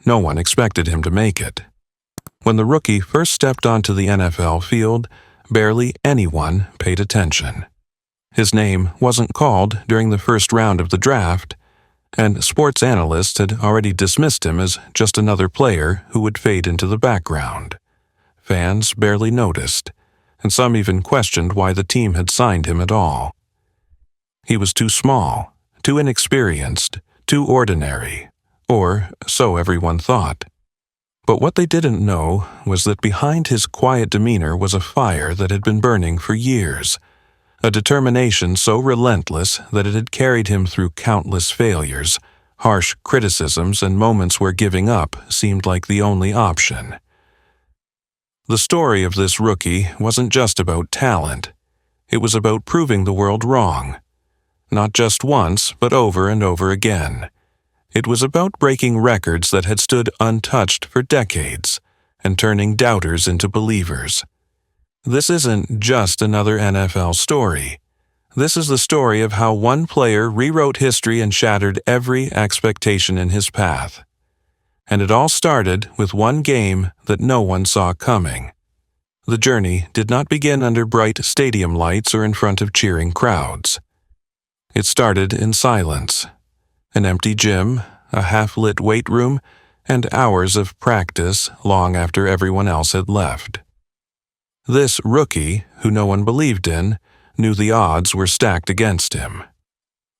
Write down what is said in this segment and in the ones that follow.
No one expected him to make it. When the rookie first stepped onto the NFL field, barely anyone paid attention. His name wasn't called during the first round of the draft, and sports analysts had already dismissed him as just another player who would fade into the background. Fans barely noticed, and some even questioned why the team had signed him at all. He was too small, too inexperienced, too ordinary, or so everyone thought. But what they didn't know was that behind his quiet demeanor was a fire that had been burning for years, a determination so relentless that it had carried him through countless failures, harsh criticisms, and moments where giving up seemed like the only option. The story of this rookie wasn't just about talent. It was about proving the world wrong. Not just once, but over and over again. It was about breaking records that had stood untouched for decades and turning doubters into believers. This isn't just another NFL story. This is the story of how one player rewrote history and shattered every expectation in his path. And it all started with one game that no one saw coming. The journey did not begin under bright stadium lights or in front of cheering crowds. It started in silence. An empty gym, a half-lit weight room, and hours of practice long after everyone else had left. This rookie, who no one believed in, knew the odds were stacked against him.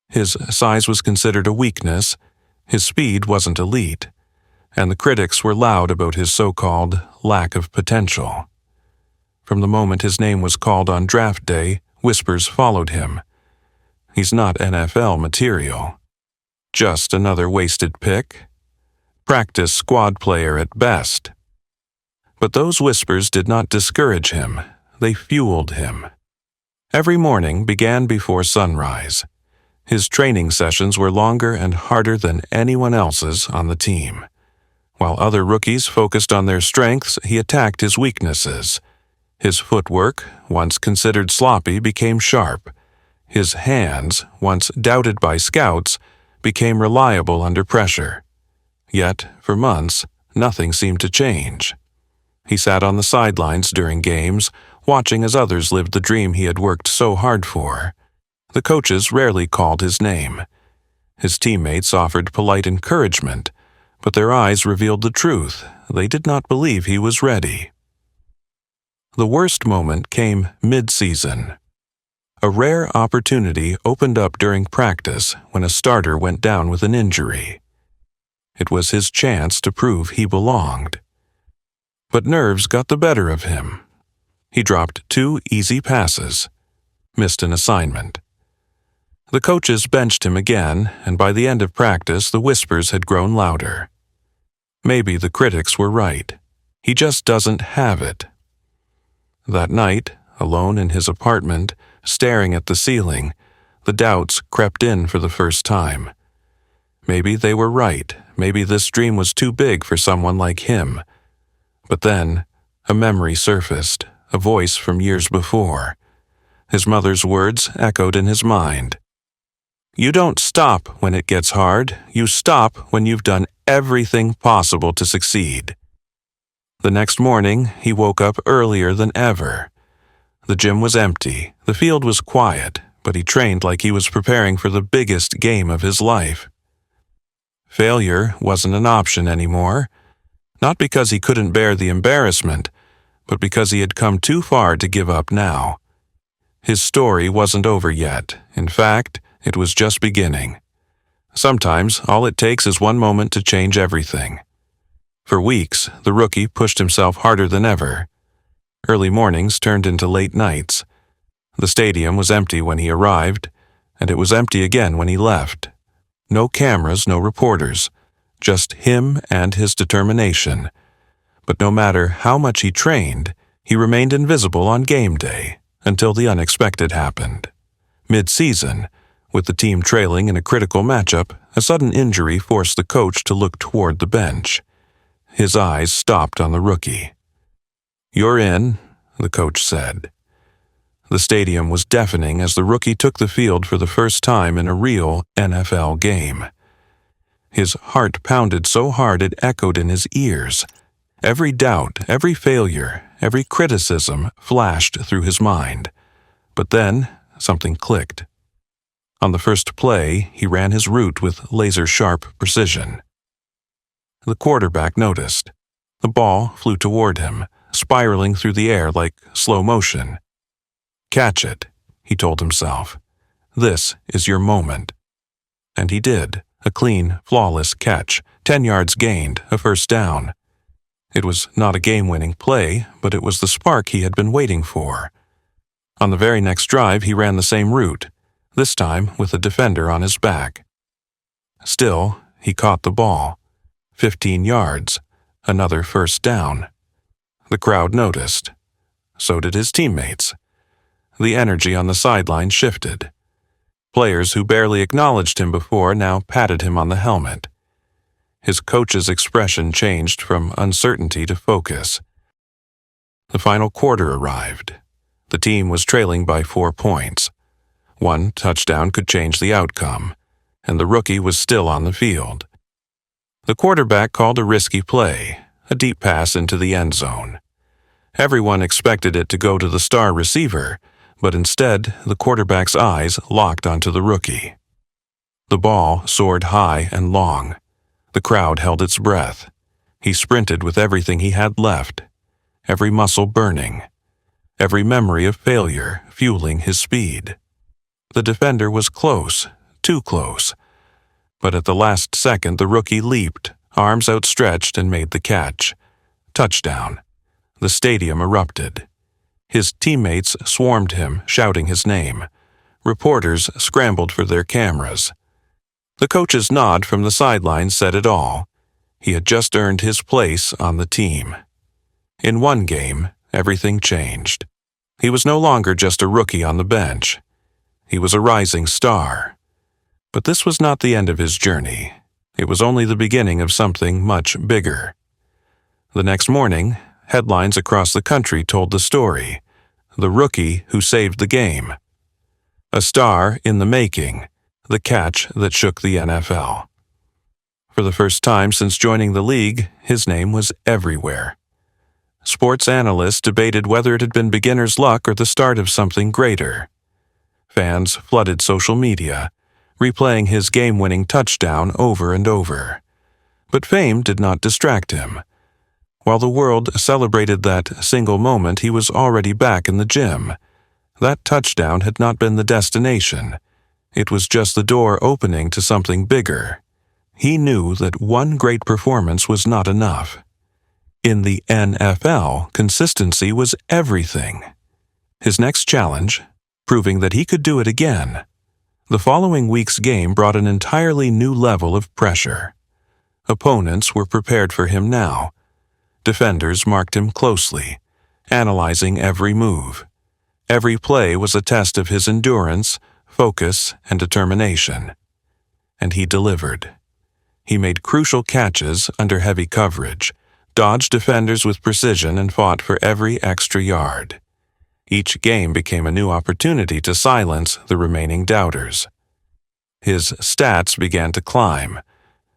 His size was considered a weakness, his speed wasn't elite, and the critics were loud about his so-called lack of potential. From the moment his name was called on draft day, whispers followed him. He's not NFL material. Just another wasted pick. Practice squad player at best. But those whispers did not discourage him. They fueled him. Every morning began before sunrise. His training sessions were longer and harder than anyone else's on the team. While other rookies focused on their strengths, he attacked his weaknesses. His footwork, once considered sloppy, became sharp. His hands, once doubted by scouts, became reliable under pressure. Yet, for months, nothing seemed to change. He sat on the sidelines during games, watching as others lived the dream he had worked so hard for. The coaches rarely called his name. His teammates offered polite encouragement, but their eyes revealed the truth. They did not believe he was ready. The worst moment came mid-season. A rare opportunity opened up during practice when a starter went down with an injury. It was his chance to prove he belonged. But nerves got the better of him. He dropped 2 easy passes, missed an assignment. The coaches benched him again, and by the end of practice, the whispers had grown louder. Maybe the critics were right. He just doesn't have it. That night, alone in his apartment, staring at the ceiling, the doubts crept in for the first time. Maybe they were right. Maybe this dream was too big for someone like him. But then, a memory surfaced, a voice from years before. His mother's words echoed in his mind. "You don't stop when it gets hard. You stop when you've done everything possible to succeed." The next morning, he woke up earlier than ever. The gym was empty, the field was quiet, but he trained like he was preparing for the biggest game of his life. Failure wasn't an option anymore, not because he couldn't bear the embarrassment, but because he had come too far to give up now. His story wasn't over yet. In fact, it was just beginning. Sometimes, all it takes is one moment to change everything. For weeks, the rookie pushed himself harder than ever. Early mornings turned into late nights. The stadium was empty when he arrived, and it was empty again when he left. No cameras, no reporters, just him and his determination. But no matter how much he trained, he remained invisible on game day until the unexpected happened. Mid-season, with the team trailing in a critical matchup, a sudden injury forced the coach to look toward the bench. His eyes stopped on the rookie. "You're in," the coach said. The stadium was deafening as the rookie took the field for the first time in a real NFL game. His heart pounded so hard it echoed in his ears. Every doubt, every failure, every criticism flashed through his mind. But then, something clicked. On the first play, he ran his route with laser-sharp precision. The quarterback noticed. The ball flew toward him, spiraling through the air like slow motion. "Catch it," he told himself. "This is your moment." And he did. A clean, flawless catch, 10 yards gained, a first down. It was not a game-winning play, but it was the spark he had been waiting for. On the very next drive, he ran the same route, this time with a defender on his back. Still, he caught the ball. 15 yards, another first down. The crowd noticed. So did his teammates. The energy on the sideline shifted. Players who barely acknowledged him before now patted him on the helmet. His coach's expression changed from uncertainty to focus. The final quarter arrived. The team was trailing by 4 points. One touchdown could change the outcome, and the rookie was still on the field. The quarterback called a risky play, a deep pass into the end zone. Everyone expected it to go to the star receiver, but instead the quarterback's eyes locked onto the rookie. The ball soared high and long. The crowd held its breath. He sprinted with everything he had left, every muscle burning, every memory of failure fueling his speed. The defender was close, too close. But at the last second, the rookie leaped, arms outstretched, and made the catch. Touchdown. The stadium erupted. His teammates swarmed him, shouting his name. Reporters scrambled for their cameras. The coach's nod from the sideline said it all. He had just earned his place on the team. In one game, everything changed. He was no longer just a rookie on the bench. He was a rising star. But this was not the end of his journey. It was only the beginning of something much bigger. The next morning, headlines across the country told the story. The rookie who saved the game. A star in the making. The catch that shook the NFL. For the first time since joining the league, his name was everywhere. Sports analysts debated whether it had been beginner's luck or the start of something greater. Fans flooded social media, replaying his game-winning touchdown over and over. But fame did not distract him. While the world celebrated that single moment, he was already back in the gym. That touchdown had not been the destination. It was just the door opening to something bigger. He knew that one great performance was not enough. In the NFL, consistency was everything. His next challenge, proving that he could do it again. The following week's game brought an entirely new level of pressure. Opponents were prepared for him now. Defenders marked him closely, analyzing every move. Every play was a test of his endurance, focus, and determination. And he delivered. He made crucial catches under heavy coverage, dodged defenders with precision, and fought for every extra yard. Each game became a new opportunity to silence the remaining doubters. His stats began to climb.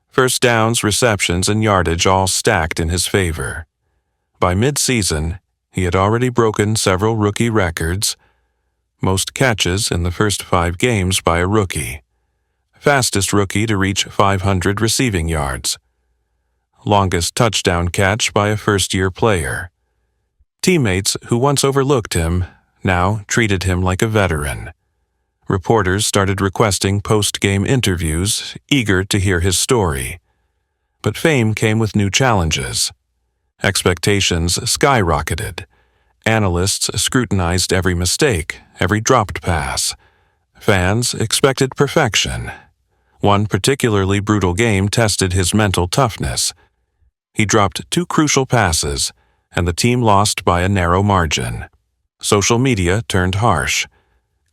First downs, receptions, and yardage all stacked in his favor. By mid-season, he had already broken several rookie records. Most catches in the first 5 games by a rookie. Fastest rookie to reach 500 receiving yards. Longest touchdown catch by a first-year player. Teammates who once overlooked him now treated him like a veteran. Reporters started requesting post-game interviews, eager to hear his story. But fame came with new challenges. Expectations skyrocketed. Analysts scrutinized every mistake, every dropped pass. Fans expected perfection. One particularly brutal game tested his mental toughness. He dropped 2 crucial passes, and the team lost by a narrow margin. Social media turned harsh.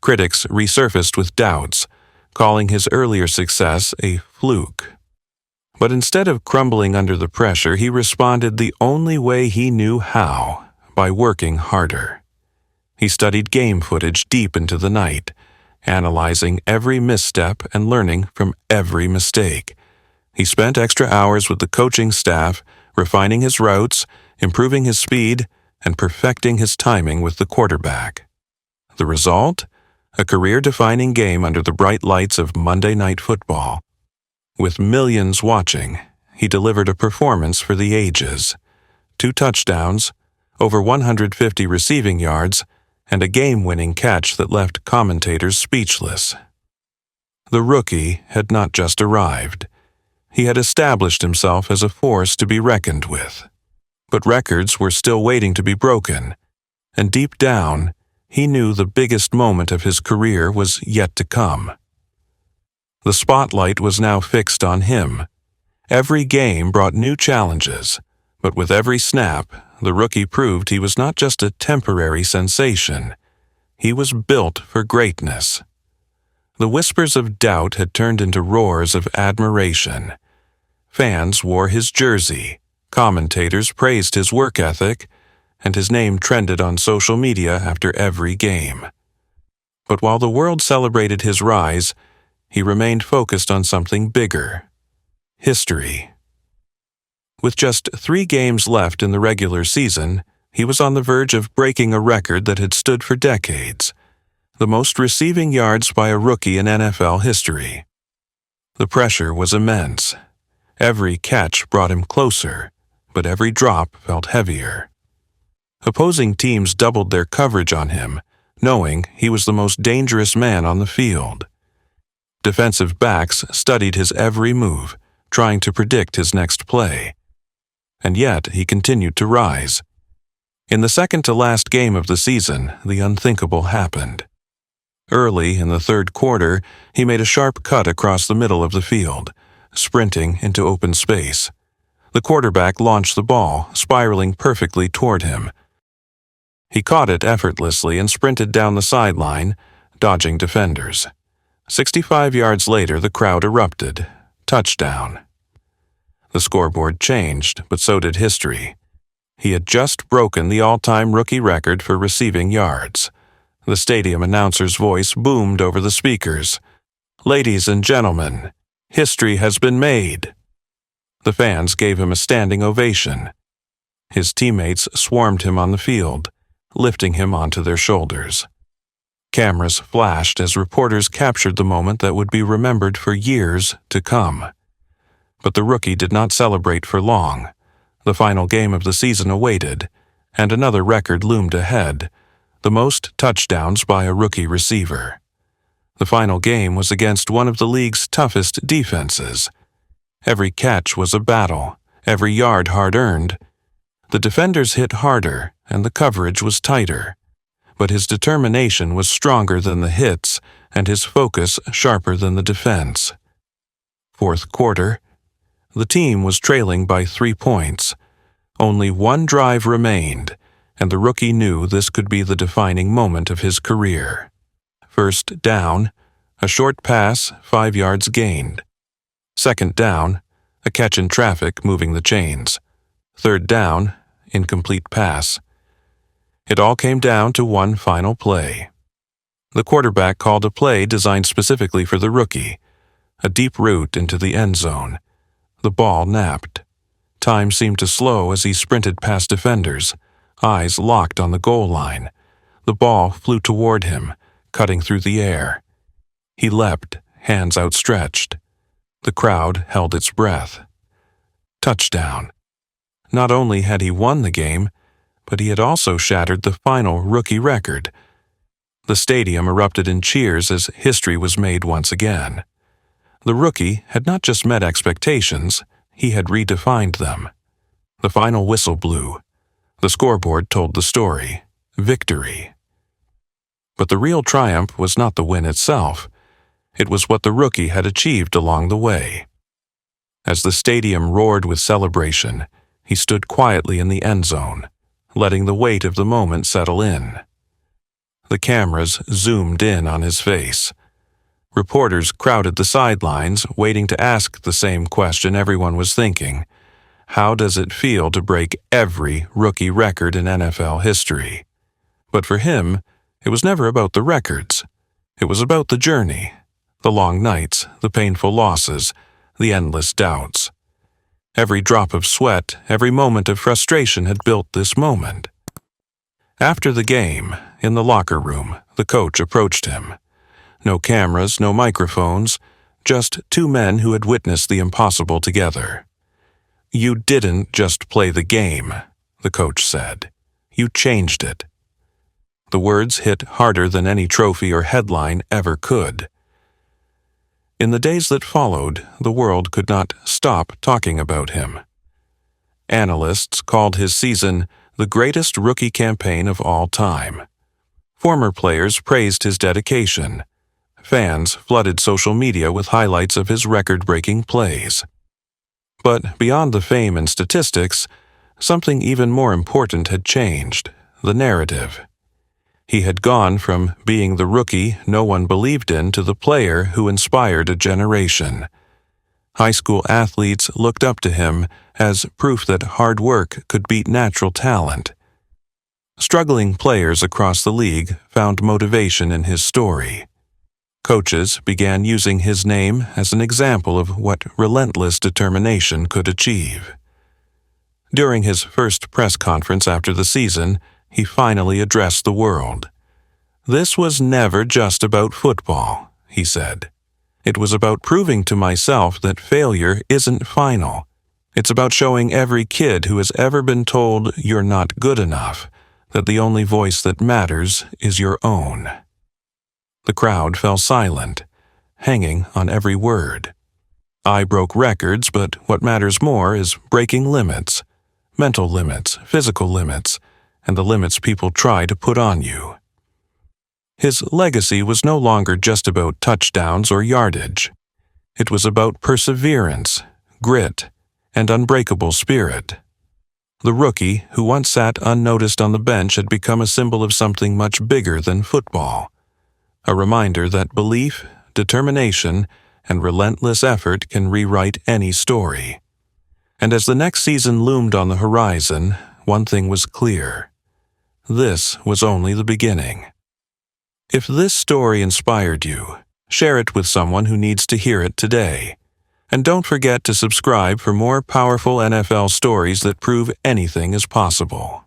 Critics resurfaced with doubts, calling his earlier success a fluke. But instead of crumbling under the pressure, he responded the only way he knew how, by working harder. He studied game footage deep into the night, analyzing every misstep and learning from every mistake. He spent extra hours with the coaching staff, refining his routes, improving his speed, and perfecting his timing with the quarterback. The result? A career-defining game under the bright lights of Monday Night Football. With millions watching, he delivered a performance for the ages. 2 touchdowns, over 150 receiving yards, and a game-winning catch that left commentators speechless. The rookie had not just arrived. He had established himself as a force to be reckoned with. But records were still waiting to be broken, and deep down, he knew the biggest moment of his career was yet to come. The spotlight was now fixed on him. Every game brought new challenges, but with every snap, the rookie proved he was not just a temporary sensation. He was built for greatness. The whispers of doubt had turned into roars of admiration. Fans wore his jersey, commentators praised his work ethic, and his name trended on social media after every game. But while the world celebrated his rise, he remained focused on something bigger: history. With just 3 games left in the regular season, he was on the verge of breaking a record that had stood for decades: the most receiving yards by a rookie in NFL history. The pressure was immense. Every catch brought him closer, but every drop felt heavier. Opposing teams doubled their coverage on him, knowing he was the most dangerous man on the field. Defensive backs studied his every move, trying to predict his next play. And yet he continued to rise. In the second-to-last game of the season, the unthinkable happened. Early in the third quarter, he made a sharp cut across the middle of the field, sprinting into open space. The quarterback launched the ball, spiraling perfectly toward him. He caught it effortlessly and sprinted down the sideline, dodging defenders. 65 yards later, the crowd erupted. Touchdown. The scoreboard changed, but so did history. He had just broken the all-time rookie record for receiving yards. The stadium announcer's voice boomed over the speakers. "Ladies and gentlemen, history has been made." The fans gave him a standing ovation. His teammates swarmed him on the field, lifting him onto their shoulders. Cameras flashed as reporters captured the moment that would be remembered for years to come. But the rookie did not celebrate for long. The final game of the season awaited, and another record loomed ahead: the most touchdowns by a rookie receiver. The final game was against one of the league's toughest defenses. Every catch was a battle, every yard hard-earned. The defenders hit harder, and the coverage was tighter. But his determination was stronger than the hits, and his focus sharper than the defense. Fourth quarter. The team was trailing by 3 points. Only one drive remained, and the rookie knew this could be the defining moment of his career. First down, a short pass, 5 yards gained. Second down, a catch in traffic moving the chains. Third down, incomplete pass. It all came down to one final play. The quarterback called a play designed specifically for the rookie, a deep route into the end zone. The ball napped. Time seemed to slow as he sprinted past defenders, eyes locked on the goal line. The ball flew toward him, cutting through the air. He leapt, hands outstretched. The crowd held its breath. Touchdown. Not only had he won the game, but he had also shattered the final rookie record. The stadium erupted in cheers as history was made once again. The rookie had not just met expectations, he had redefined them. The final whistle blew. The scoreboard told the story: victory. But the real triumph was not the win itself. It was what the rookie had achieved along the way. As the stadium roared with celebration, he stood quietly in the end zone, letting the weight of the moment settle in. The cameras zoomed in on his face. Reporters crowded the sidelines, waiting to ask the same question everyone was thinking: how does it feel to break every rookie record in NFL history? But for him, it was never about the records. It was about the journey, the long nights, the painful losses, the endless doubts. Every drop of sweat, every moment of frustration had built this moment. After the game, in the locker room, the coach approached him. No cameras, no microphones, just two men who had witnessed the impossible together. "You didn't just play the game," the coach said. "You changed it." The words hit harder than any trophy or headline ever could. In the days that followed, the world could not stop talking about him. Analysts called his season the greatest rookie campaign of all time. Former players praised his dedication. Fans flooded social media with highlights of his record-breaking plays. But beyond the fame and statistics, something even more important had changed: the narrative. He had gone from being the rookie no one believed in to the player who inspired a generation. High school athletes looked up to him as proof that hard work could beat natural talent. Struggling players across the league found motivation in his story. Coaches began using his name as an example of what relentless determination could achieve. During his first press conference after the season, he finally addressed the world. "This was never just about football," he said. "It was about proving to myself that failure isn't final. It's about showing every kid who has ever been told you're not good enough that the only voice that matters is your own." The crowd fell silent, hanging on every word. I broke records, but what matters more is breaking limits. Mental limits, physical limits, and the limits people try to put on you. His legacy was no longer just about touchdowns or yardage. It was about perseverance, grit, and unbreakable spirit. The rookie who once sat unnoticed on the bench had become a symbol of something much bigger than football. A reminder that belief, determination, and relentless effort can rewrite any story. And as the next season loomed on the horizon, one thing was clear: this was only the beginning. If this story inspired you, share it with someone who needs to hear it today. And don't forget to subscribe for more powerful NFL stories that prove anything is possible.